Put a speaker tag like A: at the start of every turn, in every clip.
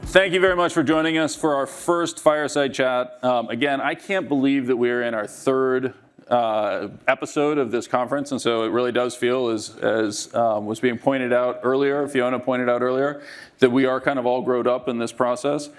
A: Thank you very much for joining us for our first Fireside Chat. Again, I can't believe that we're in our third episode of this conference, and so it really does feel, as was being pointed out earlier, Fiona pointed out earlier, that we are kind of all grown up in this process.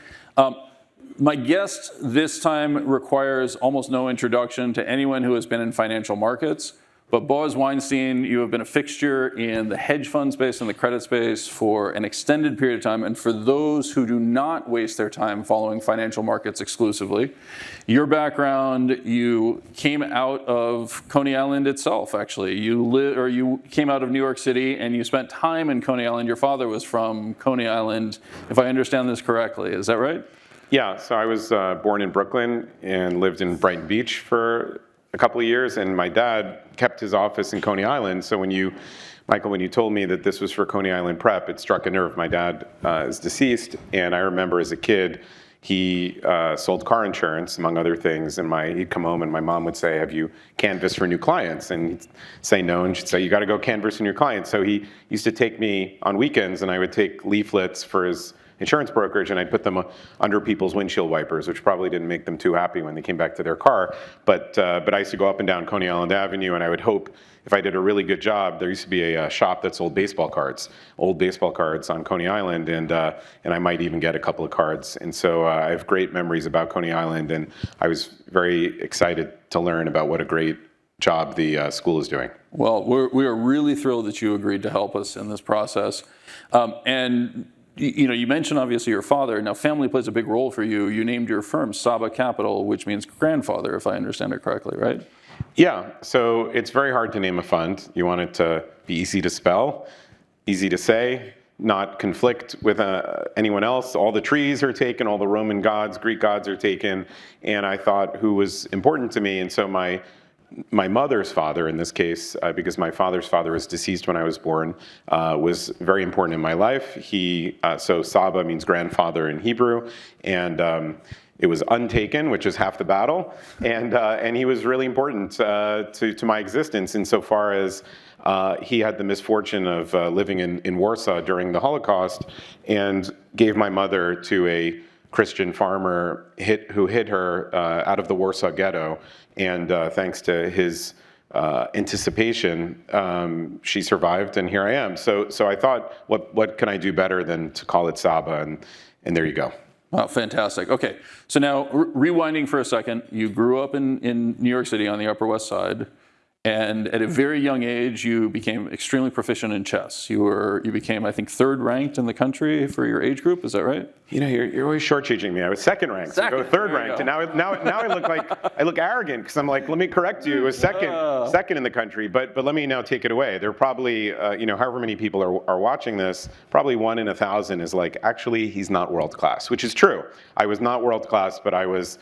A: My guest this time requires almost no introduction to anyone who has been in financial markets. But Boaz Weinstein, you have been a fixture in the hedge fund space and the credit space for an extended period of time. And for those who do not waste their time following financial markets exclusively, your background, you came out of Coney Island itself, actually. You came out of New York City and you spent time in Coney Island. Your father was from Coney Island, if I understand this correctly. Is that right?
B: Yeah, so I was born in Brooklyn and lived in Brighton Beach for a couple of years, and my dad kept his office in Coney Island. So Michael, when you told me that this was for Coney Island Prep, it struck a nerve. My dad is deceased, and I remember as a kid, he sold car insurance, among other things, and he'd come home and my mom would say, "Have you canvassed for new clients?" And he'd say no, and she'd say, "You got to go canvass for new clients." So he used to take me on weekends, and I would take leaflets for his insurance brokerage, and I'd put them under people's windshield wipers, which probably didn't make them too happy when they came back to their car. But I used to go up and down Coney Island Avenue, and I would hope, if I did a really good job, there used to be a shop that sold baseball cards, old baseball cards on Coney Island, and I might even get a couple of cards. And so I have great memories about Coney Island, and I was very excited to learn about what a great job the school is doing.
A: Well, we are really thrilled that you agreed to help us in this process. And you mentioned obviously your father. Now, family plays a big role for you. You named your firm Saba Capital, which means grandfather, if I understand it correctly, right?
B: Yeah, so it's very hard to name a fund. You want it to be easy to spell, easy to say, not conflict with anyone else. All the trees are taken, all the Roman gods, Greek gods are taken, and I thought who was important to me, and so my mother's father, in this case, because my father's father was deceased when I was born, was very important in my life. So Saba means grandfather in Hebrew, and it was untaken, which is half the battle, and he was really important to my existence insofar as he had the misfortune of living in Warsaw during the Holocaust and gave my mother to a Christian farmer who hid her out of the Warsaw Ghetto, and thanks to his anticipation, she survived, and here I am. So I thought, what can I do better than to call it Saba, and there you go.
A: Oh, fantastic. Okay, so now rewinding for a second, you grew up in New York City on the Upper West Side. And at a very young age, you became extremely proficient in chess. You became, I think, third ranked in the country for your age group. Is that right?
B: You know, you're always shortchanging me. I was second ranked. So go third ranked, and now I look arrogant because I'm like, let me correct you. It was second in the country. But let me now take it away. There are probably however many people are watching this, probably 1 in 1,000 is like, actually, he's not world class, which is true. I was not world class, but I was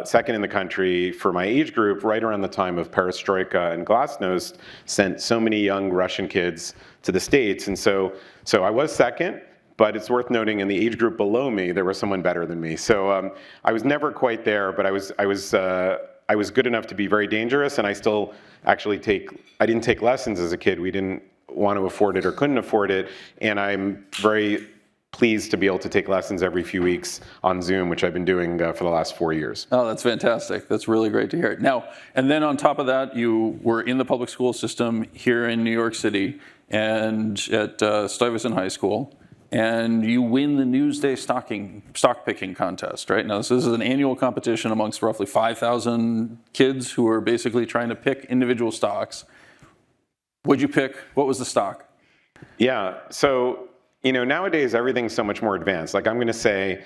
B: second in the country for my age group, right around the time of Perestroika and Glasnost sent so many young Russian kids to the States. And so I was second, but it's worth noting in the age group below me, there was someone better than me. So I was never quite there, but I was good enough to be very dangerous, and I still actually I didn't take lessons as a kid. We didn't want to afford it or couldn't afford it, and I'm very pleased to be able to take lessons every few weeks on Zoom, which I've been doing for the last 4 years.
A: Oh, that's fantastic. That's really great to hear. Now, and then on top of that, you were in the public school system here in New York City and at Stuyvesant High School, and you win the Newsday stock picking contest, right? Now, this is an annual competition amongst roughly 5,000 kids who are basically trying to pick individual stocks. What'd you pick? What was the stock?
B: Yeah, so nowadays everything's so much more advanced. Like, I'm going to say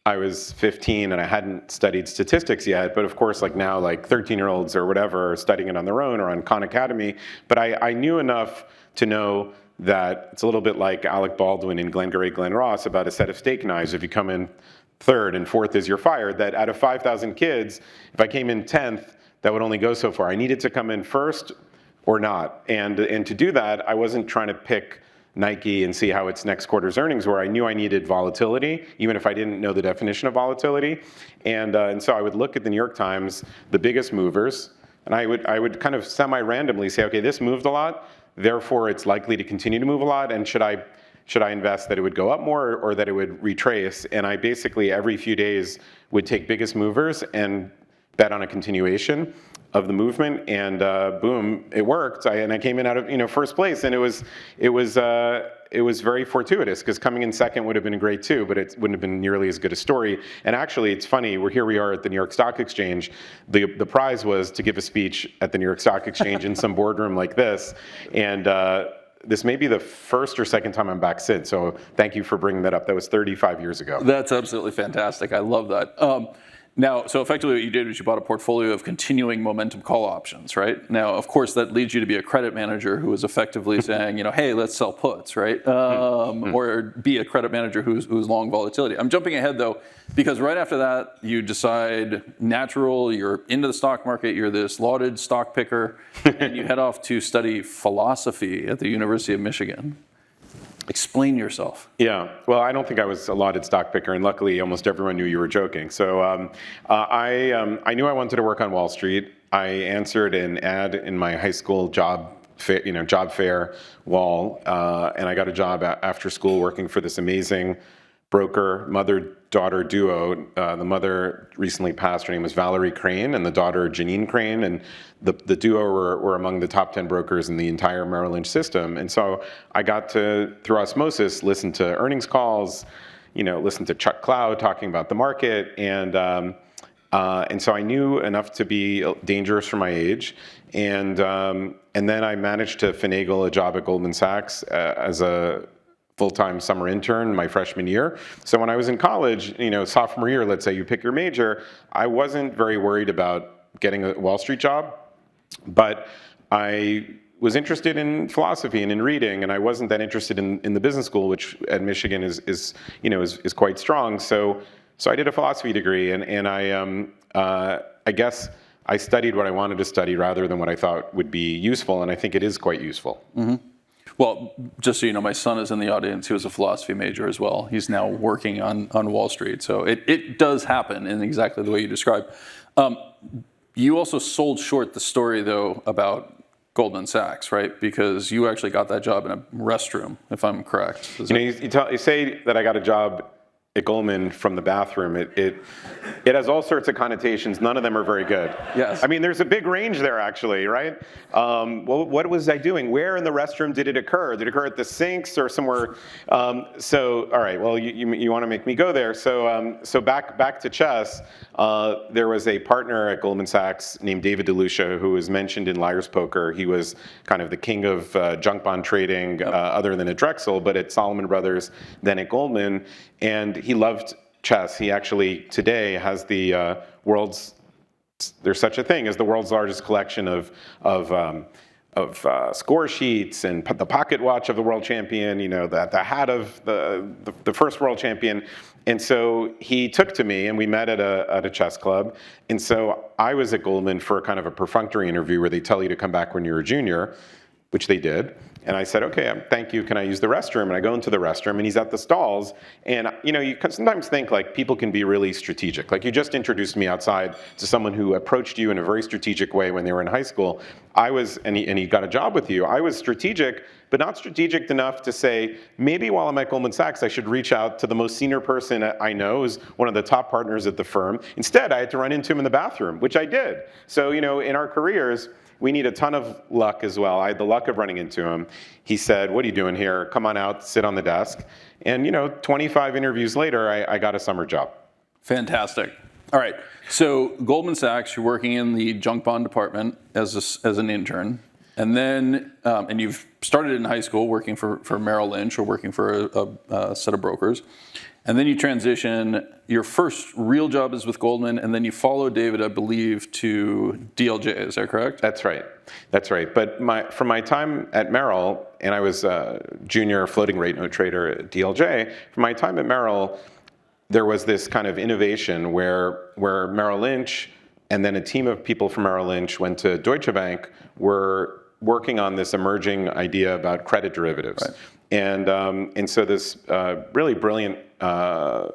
B: I was 15 and I hadn't studied statistics yet, but of course, like now, like 13-year-olds or whatever are studying it on their own or on Khan Academy. But I knew enough to know that it's a little bit like Alec Baldwin in Glengarry Glen Ross about a set of steak knives. If you come in third and fourth is you're fired, that out of 5,000 kids, if I came in 10th, that would only go so far. I needed to come in first or not. And to do that, I wasn't trying to pick Nike and see how its next quarter's earnings were. I knew I needed volatility, even if I didn't know the definition of volatility. And so I would look at the New York Times, the biggest movers, and I would kind of semi-randomly say, okay, this moved a lot, therefore it's likely to continue to move a lot, and should I should I invest that it would go up more or that it would retrace? And I basically every few days would take biggest movers and bet on a continuation of the movement, and boom, it worked. I came in out of first place, and it was very fortuitous because coming in second would have been great too, but it wouldn't have been nearly as good a story. And actually, it's funny. We are at the New York Stock Exchange. The prize was to give a speech at the New York Stock Exchange in some boardroom like this, and this may be the first or second time I'm back since. So thank you for bringing that up. That was 35 years ago.
A: That's absolutely fantastic. I love that. Now, so effectively what you did was you bought a portfolio of continuing momentum call options, right? Now, of course, that leads you to be a credit manager who is effectively saying, hey, let's sell puts, right? Or be a credit manager who's long volatility. I'm jumping ahead, though, because right after that, you decide you're into the stock market, you're this lauded stock picker, and you head off to study philosophy at the University of Michigan. Explain yourself.
B: Yeah, well, I don't think I was a lauded stock picker, and luckily almost everyone knew you were joking. So I knew I wanted to work on Wall Street. I answered an ad in my high school job fair wall, and I got a job after school working for this amazing broker, mother-daughter duo. The mother recently passed. Her name was Valerie Crane, and the daughter Janine Crane, and the duo were among the top 10 brokers in the entire Merrill Lynch system. And so I got to, through osmosis, listen to earnings calls, listen to Chuck Cloud talking about the market, and so I knew enough to be dangerous for my age. And then I managed to finagle a job at Goldman Sachs as a full-time summer intern my freshman year. So when I was in college, sophomore year, let's say you pick your major, I wasn't very worried about getting a Wall Street job, but I was interested in philosophy and in reading, and I wasn't that interested in the business school, which at Michigan is quite strong. So I did a philosophy degree, and I guess I studied what I wanted to study rather than what I thought would be useful, and I think it is quite useful.
A: Mm-hmm. Well, just so you know, my son is in the audience. He was a philosophy major as well. He's now working on Wall Street. So it does happen in exactly the way you described. You also sold short the story, though, about Goldman Sachs, right? Because you actually got that job in a restroom, if I'm correct.
B: You say that I got a job at Goldman from the bathroom. It has all sorts of connotations. None of them are very good.
A: Yes.
B: I mean, there's a big range there, actually, right? Well, what was I doing? Where in the restroom did it occur? Did it occur at the sinks or somewhere? So, all right. Well, you want to make me go there. So back to chess. There was a partner at Goldman Sachs named David DeLucia who was mentioned in Liar's Poker. He was kind of the king of junk bond trading, other than at Drexel, but at Salomon Brothers, then at Goldman. And he loved chess. He actually today has the there's such a thing as the world's largest collection of score sheets and the pocket watch of the world champion, the hat of the first world champion. And so he took to me, and we met at a chess club. And so I was at Goldman for kind of a perfunctory interview where they tell you to come back when you're a junior, which they did. And I said, okay, thank you. Can I use the restroom? And I go into the restroom, and he's at the stalls. And you can sometimes think like people can be really strategic. Like you just introduced me outside to someone who approached you in a very strategic way when they were in high school. And he got a job with you. I was strategic, but not strategic enough to say, maybe while I'm at Goldman Sachs, I should reach out to the most senior person I know, who's one of the top partners at the firm. Instead, I had to run into him in the bathroom, which I did. So, in our careers, we need a ton of luck as well. I had the luck of running into him. He said, what are you doing here? Come on out, sit on the desk. And 25 interviews later, I got a summer job.
A: Fantastic. All right. So Goldman Sachs, you're working in the junk bond department as an intern. And then, and you've started in high school working for Merrill Lynch or working for a set of brokers. And then you transition, your first real job is with Goldman, and then you follow David, I believe, to DLJ, is that correct?
B: That's right. But from my time at Merrill, and I was a junior floating rate note trader at DLJ, from my time at Merrill, there was this kind of innovation where Merrill Lynch and then a team of people from Merrill Lynch went to Deutsche Bank, were working on this emerging idea about credit derivatives. Right. And so this really brilliant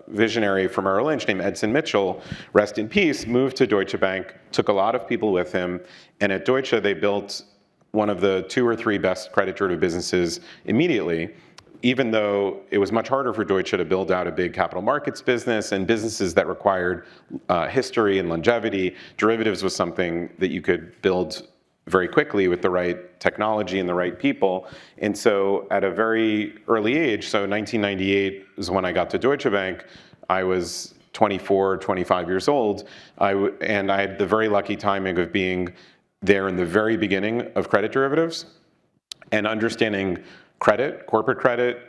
B: visionary from Merrill Lynch named Edson Mitchell, rest in peace, moved to Deutsche Bank, took a lot of people with him, and at Deutsche they built one of the 2 or 3 best credit derivative businesses immediately. even though it was much harder for Deutsche to build out a big capital markets business and businesses that required history and longevity, derivatives was something that you could build very quickly with the right technology and the right people. And so at a very early age, so 1998 is when I got to Deutsche Bank, I was 24, 25 years old, and I had the very lucky timing of being there in the very beginning of credit derivatives and understanding credit, corporate credit,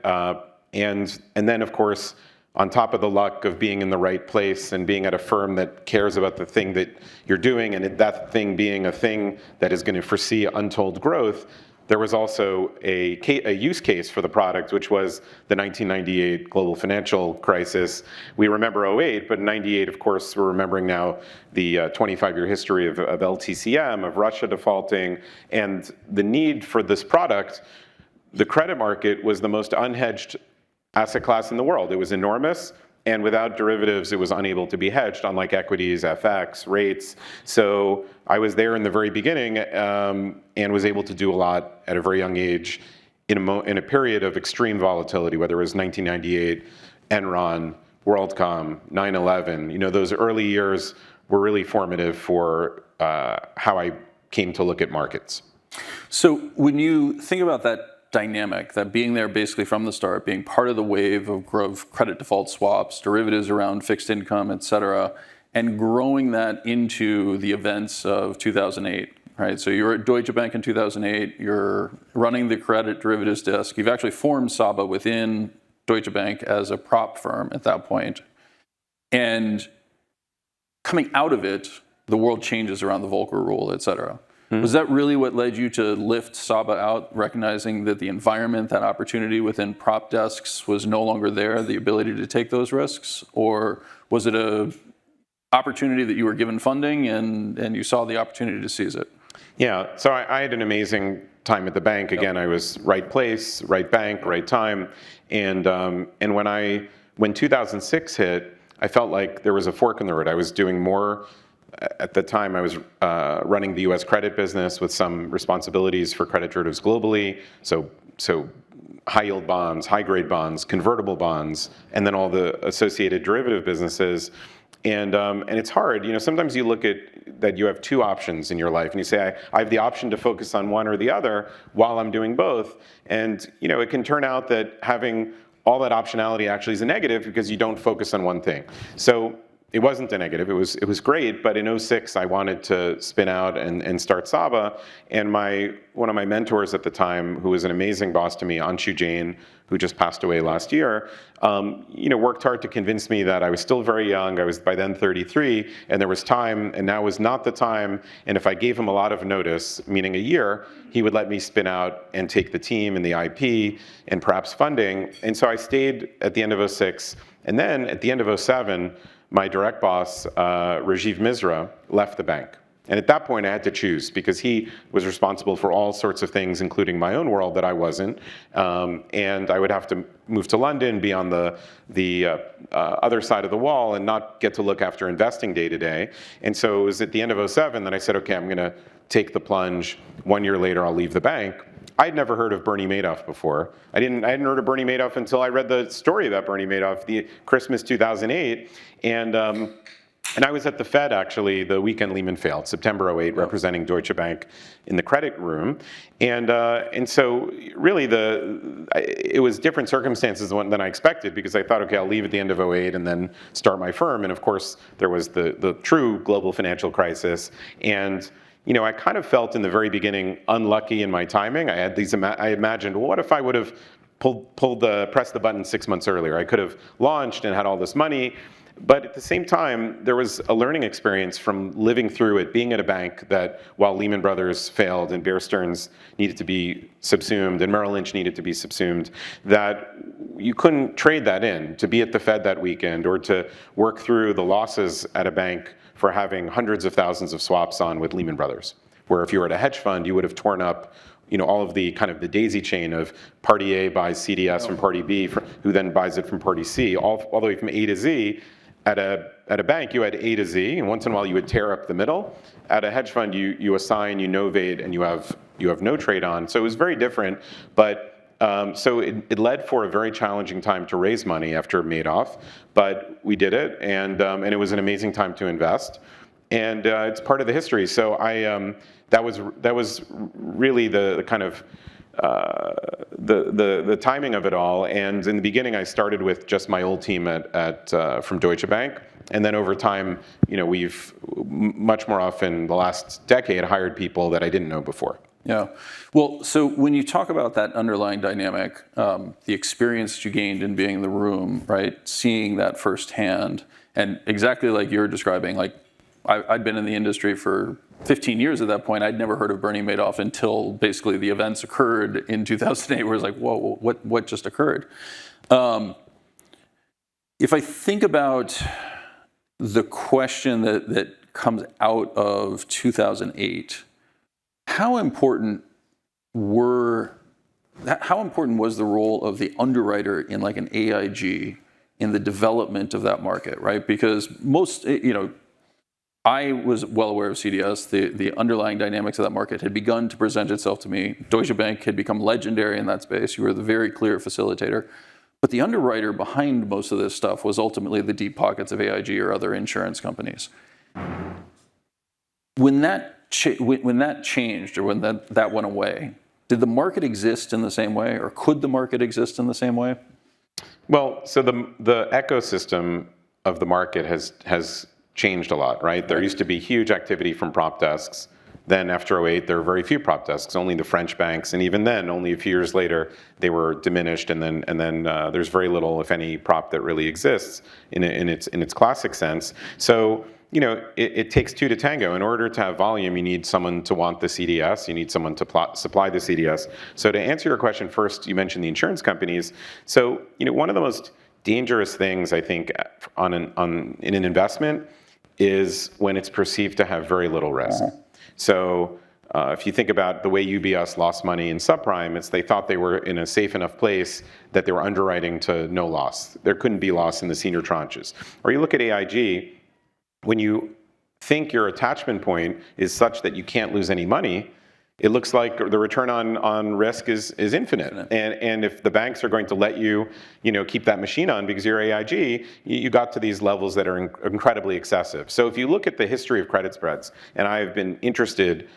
B: and then of course, on top of the luck of being in the right place and being at a firm that cares about the thing that you're doing, and that thing being a thing that is going to foresee untold growth, there was also a use case for the product, which was the 1998 global financial crisis. We remember '08, but in '98, of course, we're remembering now the 25-year history of LTCM, of Russia defaulting, and the need for this product. The credit market was the most unhedged asset class in the world. It was enormous, and without derivatives, it was unable to be hedged, unlike equities, FX, rates. So I was there in the very beginning and was able to do a lot at a very young age in a period of extreme volatility, whether it was 1998, Enron, WorldCom, 9/11. You know, those early years were really formative for how I came to look at markets.
A: So when you think about that dynamic, that being there basically from the start, being part of the wave of growth, credit default swaps, derivatives around fixed income, et cetera, and growing that into the events of 2008, right? So you're at Deutsche Bank in 2008, you're running the credit derivatives desk, you've actually formed Saba within Deutsche Bank as a prop firm at that point. And coming out of it, the world changes around the Volcker rule, et cetera. Was that really what led you to lift Saba out, recognizing that the environment, that opportunity within prop desks was no longer there, the ability to take those risks? Or was it an opportunity that you were given funding and you saw the opportunity to seize it?
B: Yeah, so I had an amazing time at the bank. Again, I was right place, right bank, right time. And when 2006 hit, I felt like there was a fork in the road. I was doing more. At the time, I was running the U.S. credit business with some responsibilities for credit derivatives globally. So high-yield bonds, high-grade bonds, convertible bonds, and then all the associated derivative businesses. And it's hard. You know, sometimes you look at that you have two options in your life, and you say, I have the option to focus on one or the other while I'm doing both. And you know, it can turn out that having all that optionality actually is a negative because you don't focus on one thing. So it wasn't a negative. It was great, but in '06 I wanted to spin out and start Saba. And one of my mentors at the time, who was an amazing boss to me, Anshu Jain, who just passed away last year, you know, worked hard to convince me that I was still very young. I was by then 33, and there was time, and now was not the time. And if I gave him a lot of notice, meaning a year, he would let me spin out and take the team and the IP and perhaps funding. And so I stayed at the end of '06, and then at the end of '07. My direct boss, Rajiv Misra, left the bank. And at that point, I had to choose because he was responsible for all sorts of things, including my own world that I wasn't. And I would have to move to London, be on the other side of the wall, and not get to look after investing day to day. And so it was at the end of '07 that I said, okay, I'm going to take the plunge. 1 year later, I'll leave the bank. I'd never heard of Bernie Madoff before. I hadn't heard of Bernie Madoff until I read the story about Bernie Madoff, the Christmas 2008. And I was at the Fed, actually, the weekend Lehman failed, September '08, representing Deutsche Bank in the credit room. And so really it was different circumstances than I expected, because I thought, okay, I'll leave at the end of '08 and then start my firm. And of course, there was the true global financial crisis. And you know, I kind of felt in the very beginning unlucky in my timing. I imagined, well, what if I would have pressed the button 6 months earlier? I could have launched and had all this money. But at the same time, there was a learning experience from living through it, being at a bank that while Lehman Brothers failed and Bear Stearns needed to be subsumed and Merrill Lynch needed to be subsumed, that you couldn't trade that in to be at the Fed that weekend or to work through the losses at a bank for having hundreds of thousands of swaps on with Lehman Brothers, where if you were at a hedge fund, you would have torn up, you know, all of the kind of the daisy chain of party A buys CDS from party B, who then buys it from party C, all the way from A to Z. At a bank, you had A to Z, and once in a while you would tear up the middle. At a hedge fund, you assign, you novate, and you have no trade on. So it was very different, but So it led for a very challenging time to raise money after Madoff, but we did it, and it was an amazing time to invest, and it's part of the history. So that was really the kind of the timing of it all. And in the beginning, I started with just my old team from Deutsche Bank, and then over time, we've much more often the last decade hired people that I didn't know before.
A: Yeah. Well, so when you talk about that underlying dynamic, the experience that you gained in being in the room, right, seeing that firsthand, and exactly like you're describing, like I'd been in the industry for 15 years at that point. I'd never heard of Bernie Madoff until basically the events occurred in 2008, where it's like, whoa, what just occurred? If I think about the question that comes out of 2008, how important was the role of the underwriter in like an AIG in the development of that market, right? Because I was well aware of CDS. The underlying dynamics of that market had begun to present itself to me. Deutsche Bank had become legendary in that space. You were the very clear facilitator. But the underwriter behind most of this stuff was ultimately the deep pockets of AIG or other insurance companies. When that changed, or when that went away, did the market exist in the same way, or could the market exist in the same way?
B: Well, so the ecosystem of the market has changed a lot, right? There used to be huge activity from prop desks. Then after 2008, there were very few prop desks, only the French banks, and even then, only a few years later, they were diminished. And then there's very little, if any, prop that really exists in its classic sense. So it takes two to tango. In order to have volume, you need someone to want the CDS. You need someone to supply the CDS. So to answer your question first, you mentioned the insurance companies. So one of the most dangerous things I think in an investment is when it's perceived to have very little risk. So if you think about the way UBS lost money in subprime, it's they thought they were in a safe enough place that they were underwriting to no loss. There couldn't be loss in the senior tranches. Or you look at AIG, when you think your attachment point is such that you can't lose any money, it looks like the return on risk is infinite. And if the banks are going to let you, keep that machine on because you're AIG, you got to these levels that are incredibly excessive. So if you look at the history of credit spreads, and I've been interested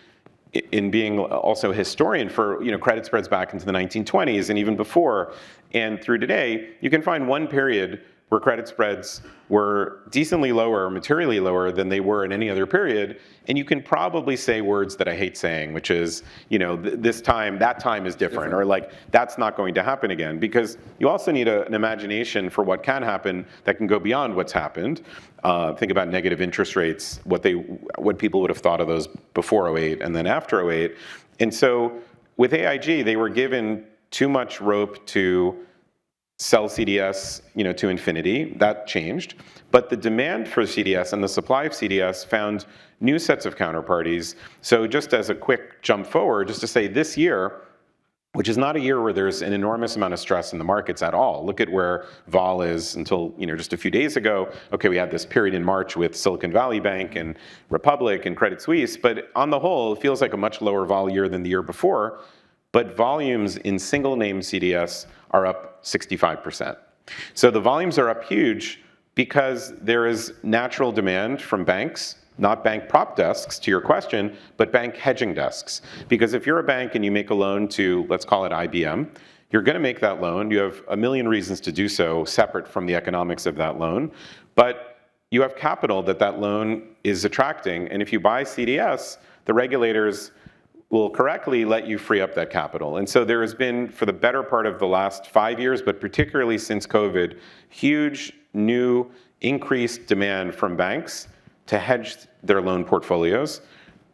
B: in being also a historian for credit spreads back into the 1920s and even before, and through today, you can find one period where credit spreads were decently lower, materially lower than they were in any other period. And you can probably say words that I hate saying, which is, this time, that time is different, or like, that's not going to happen again. Because you also need an imagination for what can happen that can go beyond what's happened. Think about negative interest rates, what people would have thought of those before 2008 and then after 2008. And so with AIG, they were given too much rope to sell CDS, to infinity. That changed. But the demand for CDS and the supply of CDS found new sets of counterparties. So just as a quick jump forward, just to say this year, which is not a year where there's an enormous amount of stress in the markets at all. Look at where vol is until just a few days ago. Okay, we had this period in March with Silicon Valley Bank and Republic and Credit Suisse, but on the whole, it feels like a much lower vol year than the year before. But volumes in single name CDS are up 65%. So the volumes are up huge because there is natural demand from banks, not bank prop desks to your question, but bank hedging desks. Because if you're a bank and you make a loan to, let's call it IBM, you're going to make that loan. You have a million reasons to do so separate from the economics of that loan. But you have capital that loan is attracting. And if you buy CDS, the regulators will correctly let you free up that capital. And so there has been, for the better part of the last 5 years, but particularly since COVID, huge new increased demand from banks to hedge their loan portfolios.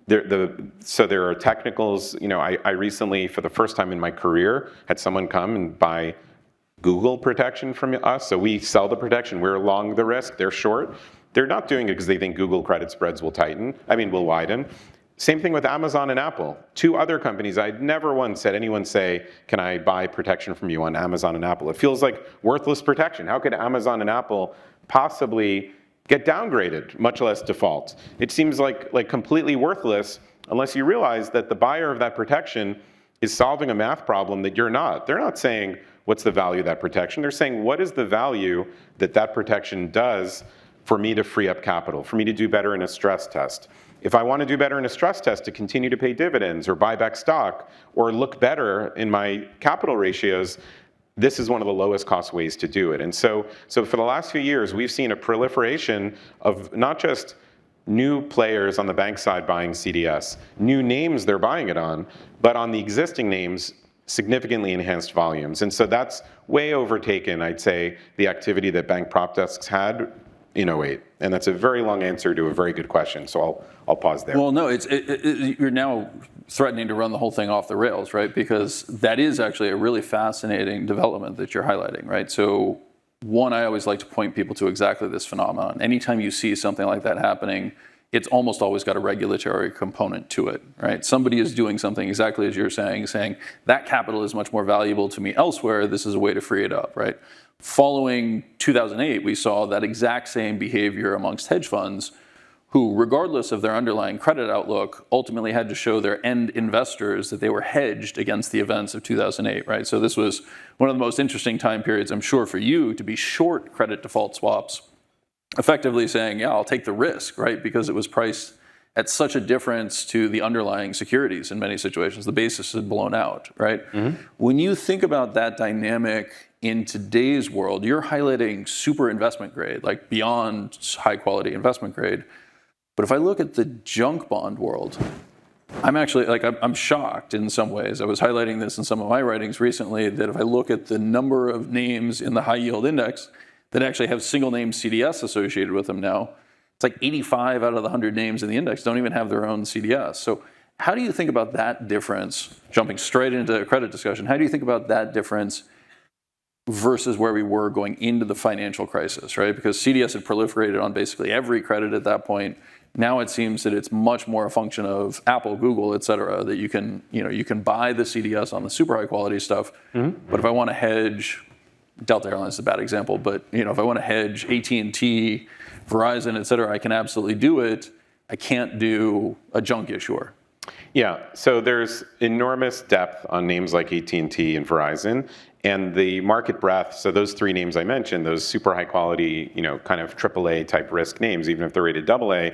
B: So there are technicals. I recently, for the first time in my career, had someone come and buy Google protection from us. So we sell the protection. We're long the risk. They're short. They're not doing it because they think Google credit spreads will widen. Same thing with Amazon and Apple. Two other companies, I'd never once had anyone say, can I buy protection from you on Amazon and Apple? It feels like worthless protection. How could Amazon and Apple possibly get downgraded, much less default? It seems like completely worthless unless you realize that the buyer of that protection is solving a math problem that you're not. They're not saying, what's the value of that protection? They're saying, what is the value that that protection does for me to free up capital, for me to do better in a stress test? If I want to do better in a stress test to continue to pay dividends or buy back stock or look better in my capital ratios, this is one of the lowest cost ways to do it. And so for the last few years, we've seen a proliferation of not just new players on the bank side buying CDS, new names they're buying it on, but on the existing names, significantly enhanced volumes. And so that's way overtaken, I'd say, the activity that bank prop desks had in '08. And that's a very long answer to a very good question. So I'll pause there.
A: Well, no, you're now threatening to run the whole thing off the rails, right? Because that is actually a really fascinating development that you're highlighting, right? So one, I always like to point people to exactly this phenomenon. Anytime you see something like that happening, it's almost always got a regulatory component to it, right? Somebody is doing something exactly as you're saying that capital is much more valuable to me elsewhere. This is a way to free it up, right? Following 2008, we saw that exact same behavior amongst hedge funds who, regardless of their underlying credit outlook, ultimately had to show their end investors that they were hedged against the events of 2008, right? So this was one of the most interesting time periods, I'm sure, for you to be short credit default swaps, effectively saying, yeah, I'll take the risk, right? Because it was priced at such a difference to the underlying securities in many situations. The basis had blown out, right? Mm-hmm. When you think about that dynamic in today's world, you're highlighting super investment grade, like beyond high quality investment grade. But if I look at the junk bond world, I'm actually, I'm shocked in some ways. I was highlighting this in some of my writings recently, that if I look at the number of names in the high yield index that actually have single name CDS associated with them now, it's like 85 out of the 100 names in the index don't even have their own CDS. So how do you think about that difference, jumping straight into a credit discussion, how do you think about that difference versus where we were going into the financial crisis, right? Because CDS had proliferated on basically every credit at that point. Now it seems that it's much more a function of Apple, Google, et cetera, that you can buy the CDS on the super high quality stuff. Mm-hmm. But if I want to hedge, Delta Airlines is a bad example, but if I want to hedge AT&T, Verizon, et cetera, I can absolutely do it. I can't do a junk issuer.
B: Yeah, so there's enormous depth on names like AT&T and Verizon, and the market breadth. So those three names I mentioned, those super high quality, kind of AAA type risk names, even if they're rated AA,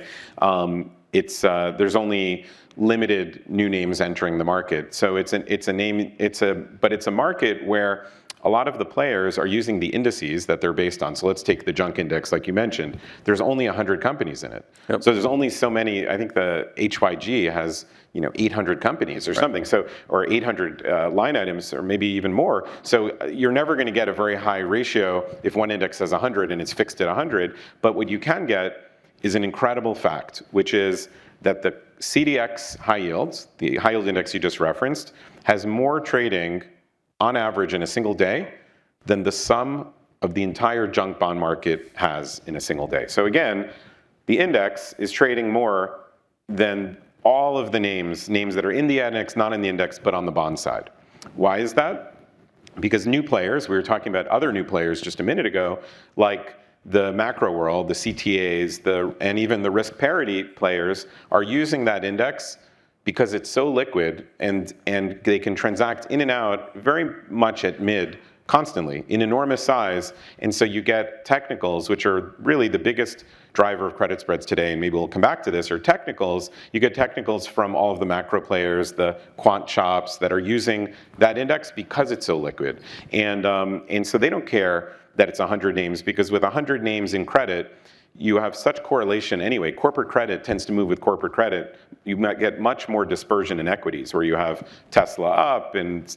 B: there's only limited new names entering the market. So it's a market where a lot of the players are using the indices that they're based on. So let's take the junk index, like you mentioned. There's only 100 companies in it. Yep. So there's only so many. I think the HYG has 800 companies or something. So, or 800 line items, or maybe even more. So you're never going to get a very high ratio if one index has 100 and it's fixed at 100. But what you can get is an incredible fact, which is that the CDX high yields, the high yield index you just referenced, has more trading on average in a single day than the sum of the entire junk bond market has in a single day. So again, the index is trading more than all of the names that are in the index, not in the index, but on the bond side. Why is that? Because new players, we were talking about other new players just a minute ago, like the macro world, the CTAs, and even the risk parity players are using that index because it's so liquid and they can transact in and out very much at mid constantly in enormous size. And so you get technicals, which are really the biggest driver of credit spreads today, and maybe we'll come back to this, or technicals. You get technicals from all of the macro players, the quant shops that are using that index because it's so liquid. And so they don't care that it's 100 names, because with 100 names in credit, you have such correlation anyway. Corporate credit tends to move with corporate credit. You might get much more dispersion in equities, where you have Tesla up and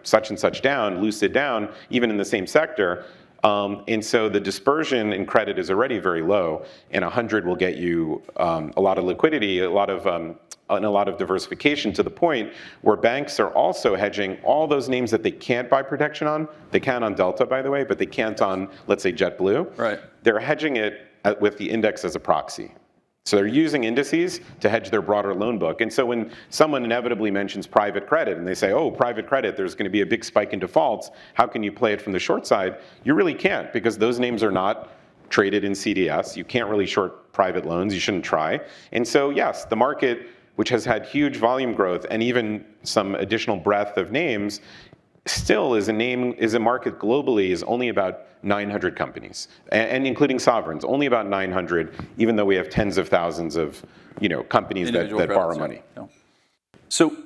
B: such and such down, Lucid down, even in the same sector. And so the dispersion in credit is already very low, and 100 will get you a lot of liquidity, a lot of diversification, to the point where banks are also hedging all those names that they can't buy protection on. They can on Delta, by the way, but they can't on, let's say, JetBlue. Right. They're hedging it with the index as a proxy. So they're using indices to hedge their broader loan book. And so when someone inevitably mentions private credit and they say, oh, private credit, there's going to be a big spike in defaults, how can you play it from the short side? You really can't, because those names are not traded in CDS. You can't really short private loans. You shouldn't try. And so yes, the market which has had huge volume growth and even some additional breadth of names, still is a market globally is only about 900 companies, and including sovereigns, only about 900, even though we have tens of thousands of companies that borrow money.
A: Yeah. So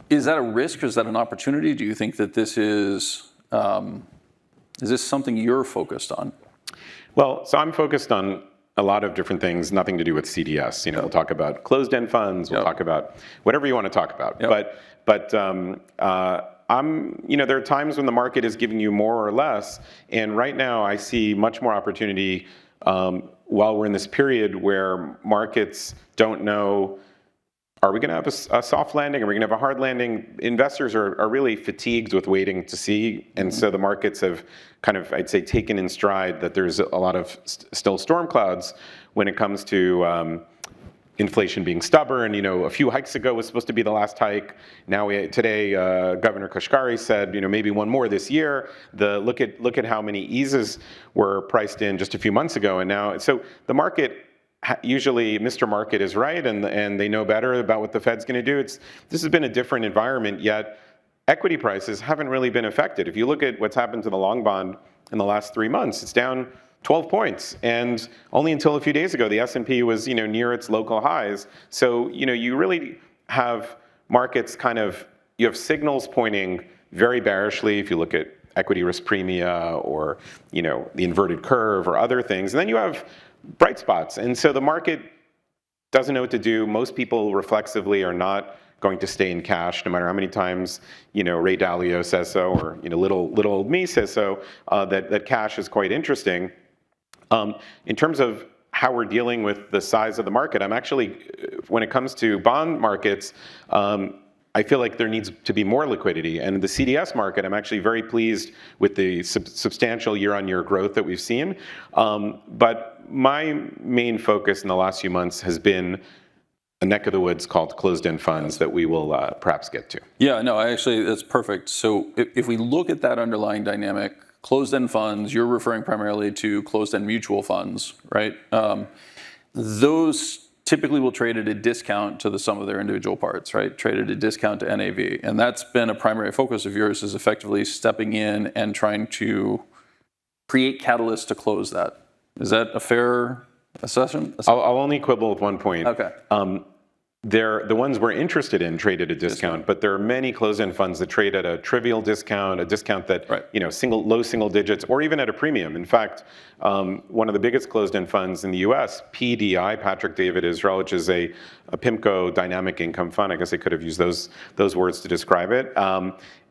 A: is that a risk or is that an opportunity? Do you think that this is this something you're focused on?
B: Well, so I'm focused on a lot of different things, nothing to do with CDS. We'll talk about closed-end funds, we'll talk about whatever you want to talk about. But there are times when the market is giving you more or less, and right now I see much more opportunity while we're in this period where markets don't know, are we going to have a soft landing? Are we going to have a hard landing? Investors are really fatigued with waiting to see, and so the markets have kind of, I'd say, taken in stride that there's a lot of still storm clouds when it comes to inflation being stubborn. A few hikes ago was supposed to be the last hike. Now today, Governor Kashkari said, maybe one more this year. Look at how many eases were priced in just a few months ago, and now so the market. Usually Mr. Market is right, and they know better about what the Fed's going to do. This has been a different environment, yet equity prices haven't really been affected. If you look at what's happened to the long bond in the last 3 months, it's down 12 points, and only until a few days ago, the S&P was near its local highs. So you really have markets you have signals pointing very bearishly. If you look at equity risk premia or the inverted curve or other things, and then you have bright spots. And so the market doesn't know what to do. Most people reflexively are not going to stay in cash, no matter how many times Ray Dalio says so, or little old me says so. That cash is quite interesting. In terms of how we're dealing with the size of the market, I'm actually, when it comes to bond markets, I feel like there needs to be more liquidity. And in the CDS market, I'm actually very pleased with the substantial year-on-year growth that we've seen. But my main focus in the last few months has been a neck of the woods called closed-end funds that we will perhaps get to.
A: Yeah, no, actually, that's perfect. So if we look at that underlying dynamic, closed-end funds, you're referring primarily to closed-end mutual funds, right? Those typically will trade at a discount to the sum of their individual parts, right? Trade at a discount to NAV. And that's been a primary focus of yours, is effectively stepping in and trying to create catalysts to close that. Is that a fair assessment?
B: I'll only quibble with one point.
A: Okay.
B: The ones we're interested in trade at a discount, but there are many closed-end funds that trade at a trivial discount, a discount that low single digits, or even at a premium. In fact, one of the biggest closed-end funds in the U.S., PDI, Patrick David Israel, which is a PIMCO dynamic income fund. I guess I could have used those words to describe it.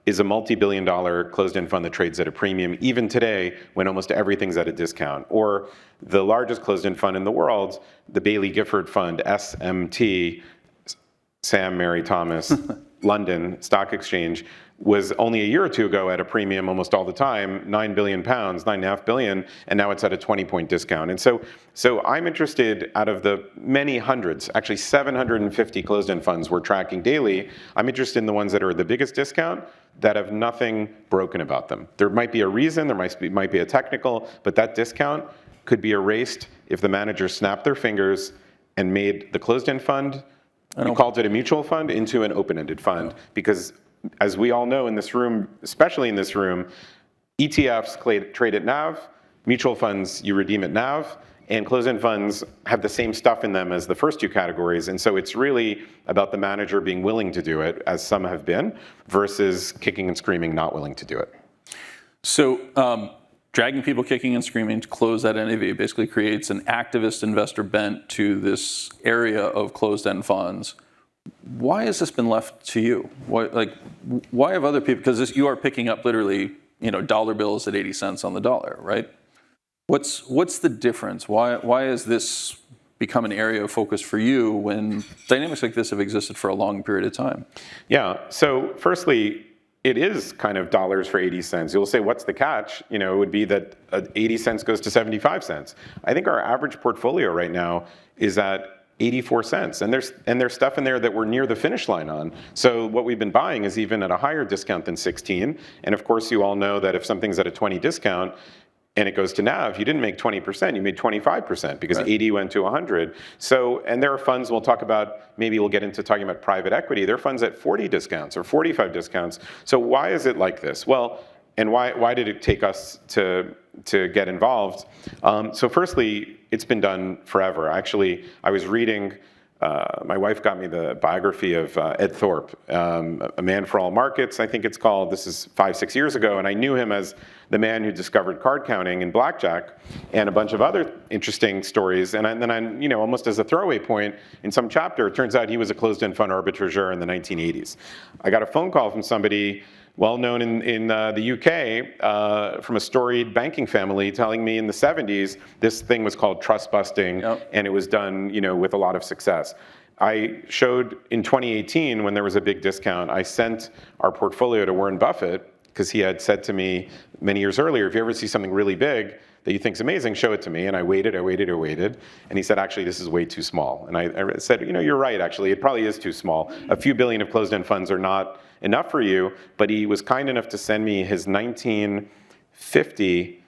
B: Is a multi-billion-dollar closed-end fund that trades at a premium, even today when almost everything's at a discount. Or the largest closed-end fund in the world, the Baillie Gifford Fund, SMT, Sam Mary Thomas, London Stock Exchange, was only a year or two ago at a premium almost all the time, £9 billion, £9.5 billion, and now it's at a 20-point discount. And so I'm interested, out of the many hundreds, actually 750 closed-end funds we're tracking daily, I'm interested in the ones that are at the biggest discount that have nothing broken about them. There might be a reason, there might be a technical, but that discount could be erased if the managers snapped their fingers and made the closed-end fund, you called it a mutual fund, into an open-ended fund. Because as we all know in this room, especially in this room, ETFs trade at NAV, mutual funds you redeem at NAV, and closed-end funds have the same stuff in them as the first two categories. And so it's really about the manager being willing to do it, as some have been, versus kicking and screaming not willing to do it.
A: So dragging people kicking and screaming to close that NAV basically creates an activist investor bent to this area of closed-end funds. Why has this been left to you? Why have other people? Because you are picking up literally, dollar bills at 80 cents on the dollar, right? What's the difference? Why has this become an area of focus for you when dynamics like this have existed for a long period of time?
B: Yeah. So firstly, it is kind of dollars for 80 cents. You'll say, what's the catch? It would be that 80 cents goes to 75 cents. I think our average portfolio right now is at 84 cents. And there's stuff in there that we're near the finish line on. So what we've been buying is even at a higher discount than 16. And of course, you all know that if something's at a 20 discount and it goes to NAV, you didn't make 20%, you made 25% because 80 went to 100. So, and there are funds we'll talk about, maybe we'll get into talking about private equity. There are funds at 40 discounts or 45 discounts. So why is it like this? Well, and why did it take us to get involved? So firstly, it's been done forever. Actually, I was reading, my wife got me the biography of Ed Thorpe, A Man for All Markets, I think it's called. This is 5-6 years ago, and I knew him as the man who discovered card counting and blackjack and a bunch of other interesting stories. And then I, almost as a throwaway point, in some chapter, it turns out he was a closed-end fund arbitrageur in the 1980s. I got a phone call from somebody well known in the UK from a storied banking family telling me in the 70s this thing was called trust busting, and it was done with a lot of success. I showed in 2018 when there was a big discount, I sent our portfolio to Warren Buffett because he had said to me many years earlier, if you ever see something really big that you think is amazing, show it to me. And I waited, and he said, actually, this is way too small. And I said, you're right, actually, it probably is too small. A few billion of closed-end funds are not enough for you, but he was kind enough to send me his 1950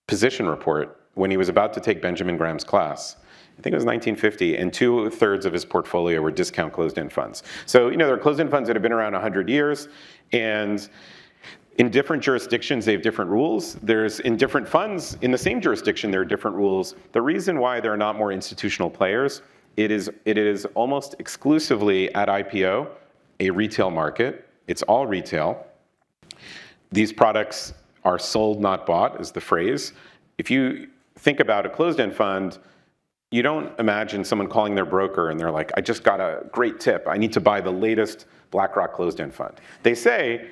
B: position report when he was about to take Benjamin Graham's class. I think it was 1950, and 2/3 of his portfolio were discount closed-end funds. So, there are closed-end funds that have been around 100 years, and in different jurisdictions, they have different rules. In different funds in the same jurisdiction, there are different rules. The reason why there are not more institutional players, it is almost exclusively at IPO a retail market. It's all retail. These products are sold, not bought, is the phrase. If you think about a closed-end fund, you don't imagine someone calling their broker and they're like, I just got a great tip. I need to buy the latest BlackRock closed-end fund. They say,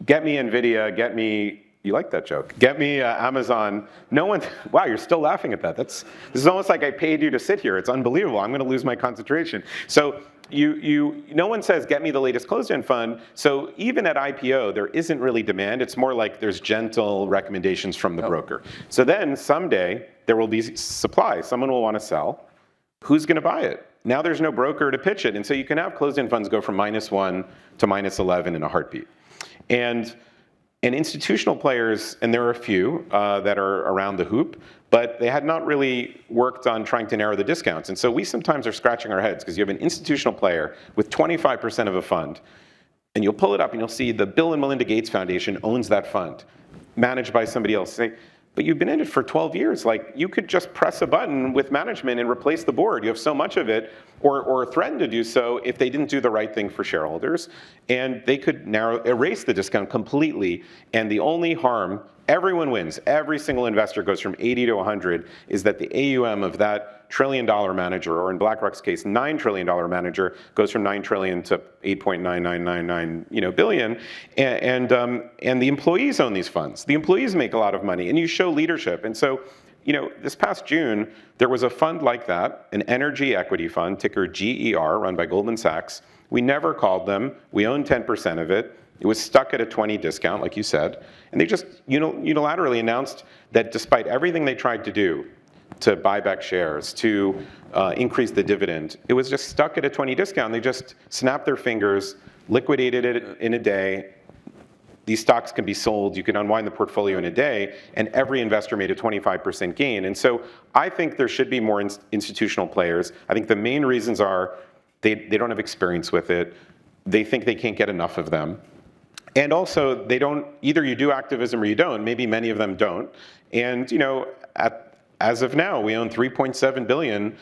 B: get me NVIDIA, get me, you like that joke, get me Amazon. No one, wow, you're still laughing at that. This is almost like I paid you to sit here. It's unbelievable. I'm gonna lose my concentration. So no one says, get me the latest closed-end fund. So even at IPO, there isn't really demand. It's more like there's gentle recommendations from the broker. So then someday there will be supply. Someone will want to sell. Who's going to buy it? Now there's no broker to pitch it. And so you can have closed-end funds go from -1 to -11 in a heartbeat. And institutional players, and there are a few that are around the hoop, but they had not really worked on trying to narrow the discounts. And so we sometimes are scratching our heads because you have an institutional player with 25% of a fund, and you'll pull it up and you'll see the Bill and Melinda Gates Foundation owns that fund, managed by somebody else. Say, but you've been in it for 12 years. Like, you could just press a button with management and replace the board. You have so much of it, or threaten to do so if they didn't do the right thing for shareholders. And they could erase the discount completely. And the only harm, everyone wins. Every single investor goes from 80 to 100, is that the AUM of that $1 trillion manager, or in BlackRock's case, $9 trillion manager, goes from 9 trillion to 8.9999 billion. And the employees own these funds. The employees make a lot of money, and you show leadership. And so, this past June, there was a fund like that, an energy equity fund, ticker GER, run by Goldman Sachs. We never called them. We owned 10% of it. It was stuck at a 20 discount, like you said. And they just unilaterally announced that despite everything they tried to do to buy back shares, to increase the dividend, it was just stuck at a 20 discount. They just snapped their fingers, liquidated it in a day. These stocks can be sold, you can unwind the portfolio in a day, and every investor made a 25% gain. And so I think there should be more institutional players. I think the main reasons are they don't have experience with it. They think they can't get enough of them. And also, they don't, either you do activism or you don't. Maybe many of them don't. And as of now, we own 3.7 billion